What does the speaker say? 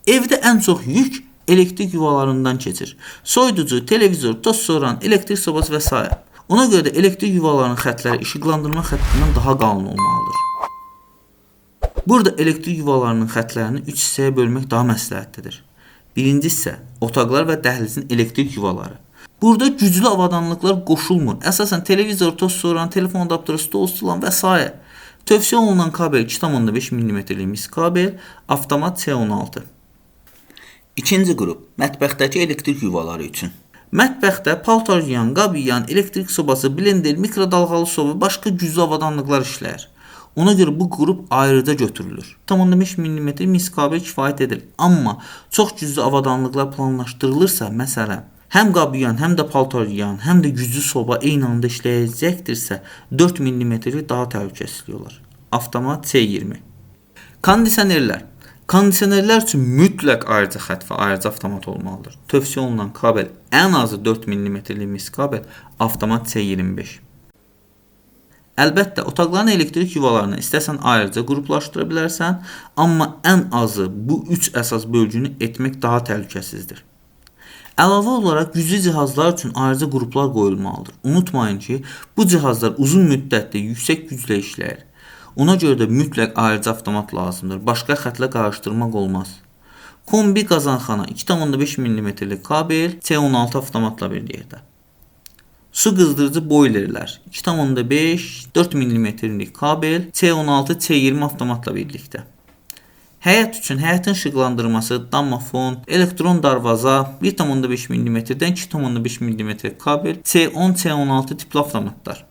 Evdə ən çox yük elektrik yuvalarından keçir. Soyuducu, televizor, toz soğuran, elektrik sobası və s. Ona görə də elektrik yuvalarının xətləri işıqlandırma xəttindən daha qalın olmalıdır. Burada elektrik yuvalarının xətlərini 3 hissəyə bölmək daha məsləhətlidir. Birinci hissə otaqlar və dəhlizin elektrik yuvaları. Burada güclü avadanlıqlar qoşulmur. Əsasən televizor, toz soğuran, telefon adaptörü, stol tutulan və s. Tövsiyə olunan kabel 2,5 mm-lik mis kabel, avtomat C16. İkinci qrup mətbəxdəki elektrik yuvaları üçün. Mətbəxdə paltar yuyan, qab yuyan, elektrik sobası, blender, mikrodalğalı soba və başqa güclü avadanlıqlar işləyir. Ona görə bu qrup ayrıca götürülür. 2,5 mm mis kabel kifayət edir. Amma çox güclü avadanlıqlar planlaşdırılırsa, məsələn, həm qab yuyan, həm də paltar yuyan, həm də güclü soba eyni anda işləyəcəkdirsə, 4 mm daha təhlükəsiz olar. Avtomat C20. Kondisionerlər. Kondisionerlər üçün mütləq ayrıca xətt və ayrıca avtomat olmalıdır. Tövsiyə olunan kabel ən azı 4 mm-lik mis kabel, avtomat C25. Əlbəttə, otaqların elektrik yuvalarını istəsən ayrıca qruplaşdıra bilərsən, amma ən azı bu 3 əsas bölgünü etmək daha təhlükəsizdir. Əlavə olaraq güclü cihazlar üçün ayrıca qruplar qoyulmalıdır. Unutmayın ki, bu cihazlar uzun müddətli yüksək güclə işləyir. Ona görə də mütləq ayrıca avtomat lazımdır. Başqa xətlə qarışdırmaq olmaz. Kombi qazanxana 2,5 mm-lik kabel C16 avtomatla bir yerdə. Su qızdırıcı boilerlər 2,5-4 mm-lik kabel C16 C20 avtomatla birlikdə. Həyət üçün həyətin işıqlandırması, damafon, elektron darvaza 1,5 mm-dən 2,5 mm kabel C10 C16 tipli avtomatlar.